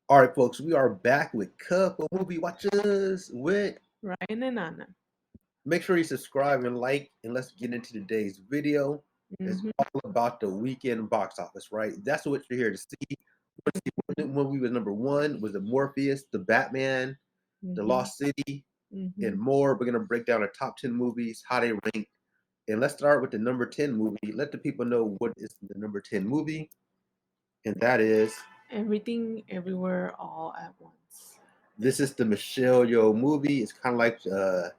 All right, folks, we are back with Couple Movie Watchers with. Ryan and Anna. Make sure you subscribe and like, and let's get into today's video. It's Mm-hmm. all about the weekend box office, right? That's what you're here to see. What movie was number one? Was it Morpheus, The Batman, The Mm-hmm. Lost City, Mm-hmm. and more? We're gonna break down our top 10 movies, how they rank, and let's start with the number 10 movie. Let the people know what is the number 10 movie, and that is Everything, everywhere, all at once. this is the Michelle Yeoh movie. It's kind of like a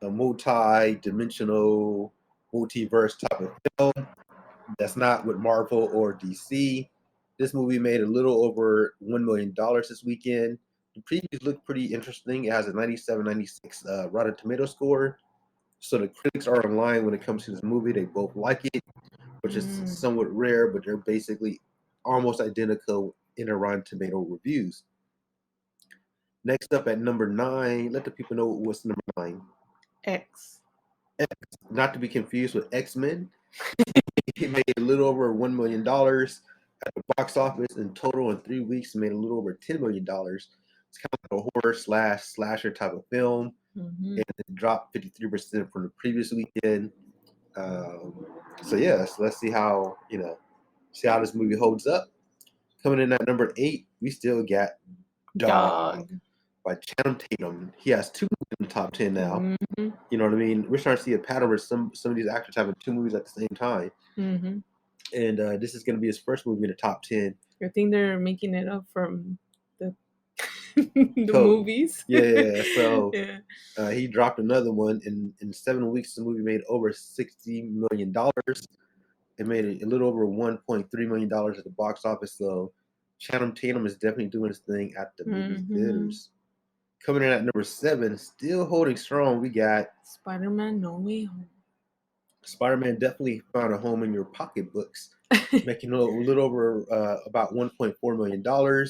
multi-dimensional, multiverse type of film. That's not with Marvel or DC. This movie made a little over $1 million this weekend. The previews look pretty interesting. It has a 97, 96 Rotten Tomato score. So the critics are in line when it comes to this movie. They both like it, which is Mm. somewhat rare, but they're basically almost identical in their Rotten Tomato reviews. Next up at number nine, let the people know what's number nine. X. X, not to be confused with X Men. He made a little over $1 million at the box office in total. In 3 weeks, made a little over $10 million. It's kind of like a horror slash slasher type of film, Mm-hmm. and it dropped 53% from the previous weekend. So yeah, so let's see how this movie holds up. Coming in at number eight, we still got Dog Dog. by Channing Tatum. He has two movies in the top 10 now. Mm-hmm. You know what I mean? We're starting to see a pattern where some of these actors having two movies at the same time, Mm-hmm. and this is going to be his first movie in the top 10. I think they're making it up from the the So movies. yeah, so Yeah. he dropped another one in 7 weeks. The movie made over $60 million. It made a little over $1.3 million at the box office. So Channing Tatum is definitely doing his thing at the movie Mm-hmm. theaters. Coming in at number seven, still holding strong, we got Spider-Man No Way Spider-Man. Definitely found a home in your pocketbooks, making a little over about $1.4 million,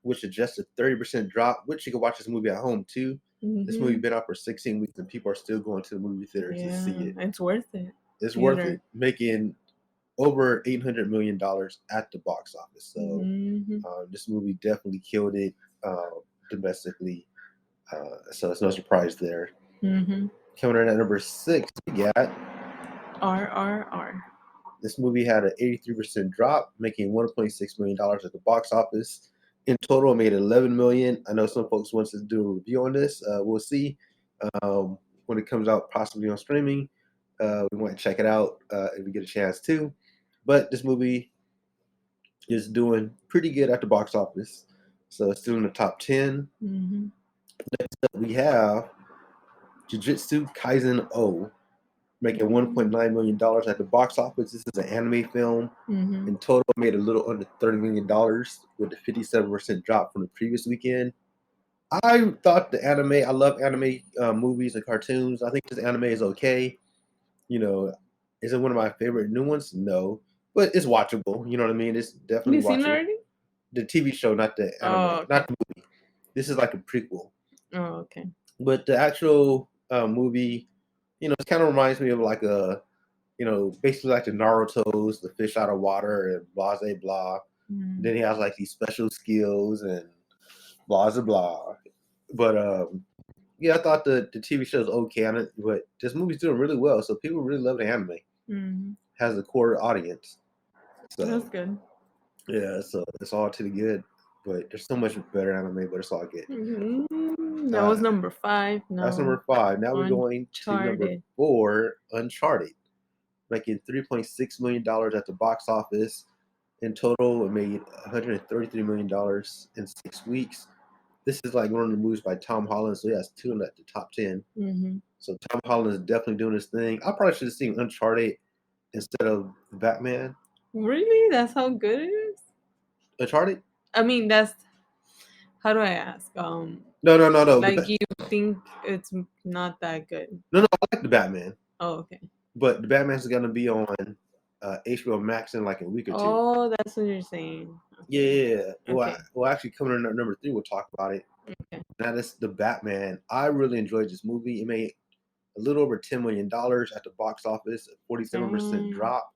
which is just a 30% drop. Which you can watch this movie at home too. Home. This movie Mm-hmm. been out for 16 weeks, and people are still going to the movie theater to see Yeah, it. it's worth it. It's worth Theater. it, making over $800 million at the box office. So Mm-hmm. this movie definitely killed it domestically. So it's no surprise there. Mm-hmm. Coming in at number six, we got RRR. this movie had an 83% drop, making $1.6 million at the box office. In total, it made 11 million. I know some folks want us to do a review on this. We'll see when it comes out, possibly on streaming. We might check it out if we get a chance to. But this movie is doing pretty good at the box office, so it's still in the top 10. Mm-hmm. Next up, we have Jujutsu Kaisen O, making $1.9 million at the box office. This is an anime film. Mm-hmm. In total, made a little under $30 million with a 57% drop from the previous weekend. I thought the anime, I love anime movies and cartoons. I think this anime is okay. You know, is it one of my favorite new ones? No, but it's watchable. You know what I mean? It's Have definitely you seen it watchable. already? The TV show, not the anime, Oh, not okay. the movie. This is like a prequel. Oh, okay. But the actual movie, it kind of reminds me of like basically like the Naruto's, the fish out of water and blah, blah, blah. Mm. Then he has like these special skills and blah, blah, blah. But yeah, I thought the TV show is okay on it, but this movie's doing really well. So people really love the anime. Mm. Has a core audience. That's So good. yeah, so it's all to the good. But there's so much better anime, but it's all good. That Uh, was number five. that's Now, number five. Now we're going to number Uncharted. four, Uncharted, making $3.6 million at the box office. In total, it made $133 million in 6 weeks. This is like one of the movies by Tom Holland, so he has two in the top 10. Mm-hmm. So Tom Holland is definitely doing his thing. I probably should have seen Uncharted instead of Batman. Really? That's how good it is? Uncharted? I mean, that's how do I ask? No, no, no, no. Like you think it's not that good? No, no. I like the Batman, Oh, okay. but the Batman's going to be on HBO Max in like a week or two. Oh, that's what you're saying. Yeah, Okay. yeah, yeah. Okay. Well, actually, coming in at number three, we'll talk about it. Okay. That is the Batman. I really enjoyed this movie. It made a little over $10 million at the box office, a 47% Um. drop.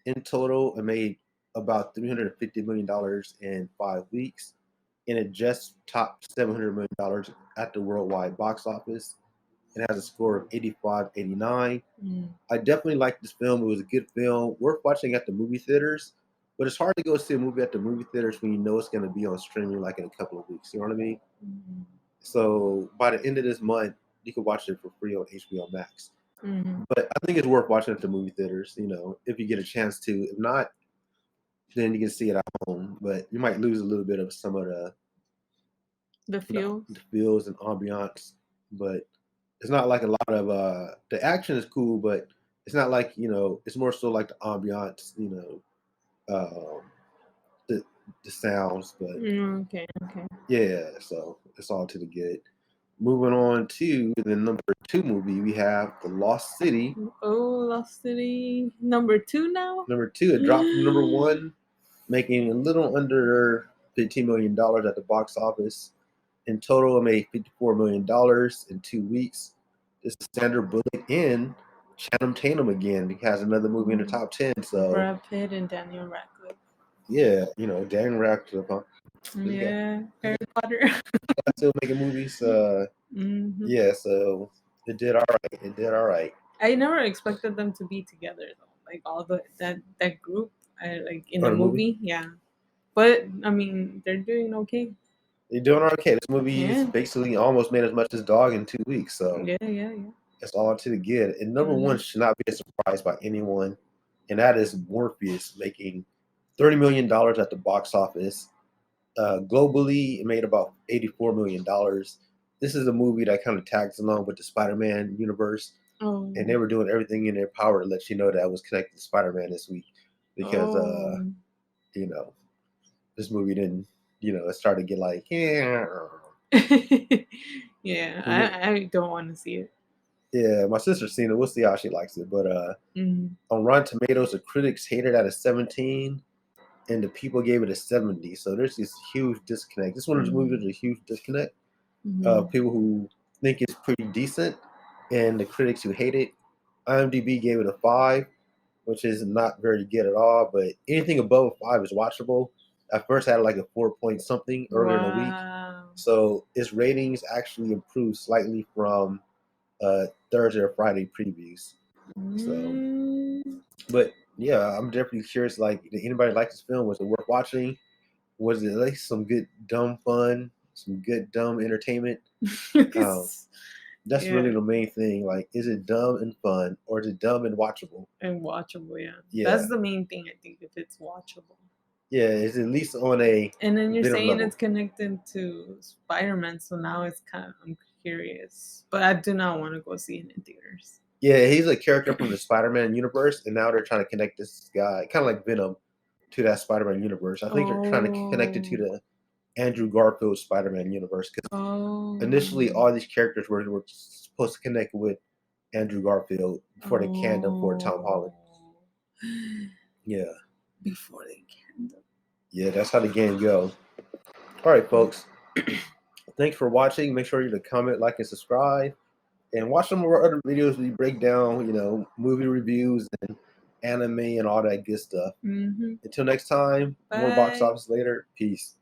In total, it made about $350 million in 5 weeks. and it just topped $700 million at the worldwide box office. It has a score of 85/89. I definitely liked this film. It was a good film, worth watching at the movie theaters. But it's hard to go see a movie at the movie theaters when you know it's going to be on streaming like in a couple of weeks. You know what I mean? So by the end of this month, you can watch it for free on HBO Max. But I think it's worth watching at the movie theaters. You know, if you get a chance to. If not, then you can see it at home. But you might lose a little bit of some of the feels, the feels and ambiance. But it's not like a lot of the action is cool, but it's not like, you know, it's more so like the ambiance, you know, the sounds. But okay. yeah, so it's all to the good. Moving on to the number 2 movie, we have The Lost City. Oh, Lost City, number 2 now. Number 2, it dropped from number 1, making a little under $15 million at the box office. In total, it made $54 million in 2 weeks. This is Sandra Bullock and Channing Tatum again. He has another movie in the top 10. So Brad Pitt and Daniel Radcliffe. Yeah, you know, Daniel Radcliffe. Huh? Yeah, Harry Potter. Still making movies. Yeah, so it did all right. It did all right. I never expected them to be together though. Like all that group, like in Oh, the the movie. Yeah, but I mean, they're doing okay. They're doing okay. This movie is basically almost made as much as Dog in 2 weeks. So yeah. It's all to the good. And number 1 should not be a surprise by anyone, and that is Morbius, making $30 million at the box office. Globally, it made about $84 million. This is a movie that kind of tags along with the Spider-Man universe. And they were doing everything in their power to let you know that I was connected to Spider-Man this week. Because, you know, this movie didn't, you know, it started to get like, yeah, I don't want to see it. Yeah, my sister's seen it. We'll see how she likes it. But on Rotten Tomatoes, the critics hated it at a 17, and the people gave it a 70. So there's this huge disconnect. This one of the movies is a huge disconnect. People who think it's pretty decent, and the critics who hate it. IMDb gave it a 5, which is not very good at all. But anything above a 5 is watchable. I first had like a 4 point something earlier in the week. So its ratings actually improved slightly from Thursday or Friday previews. So, but yeah, I'm definitely curious. Like, did anybody like this film? Was it worth watching? Was it like some good dumb fun, some good dumb entertainment? That's really the main thing. Like, is it dumb and fun, or is it dumb and watchable? And watchable, yeah. That's the main thing, I think, if it's watchable. Yeah, it's at least on a. And then you're saying level. It's connected to Spider-Man, so now it's kind of, I'm curious, but I do not want to go see it in theaters. Yeah, he's a character from the Spider-Man universe, and now they're trying to connect this guy, kind of like Venom, to that Spider-Man universe. I think they're trying to connect it to the Andrew Garfield Spider-Man universe, because initially all these characters were supposed to connect with Andrew Garfield before they canned him for Tom Holland. Yeah. Before they canned him. Yeah, that's how the game goes. All right, folks. Thanks for watching. Make sure you to comment, like, and subscribe. And watch some of our other videos. We break down, you know, movie reviews and anime and all that good stuff. Until next time, more Box Office later. Peace.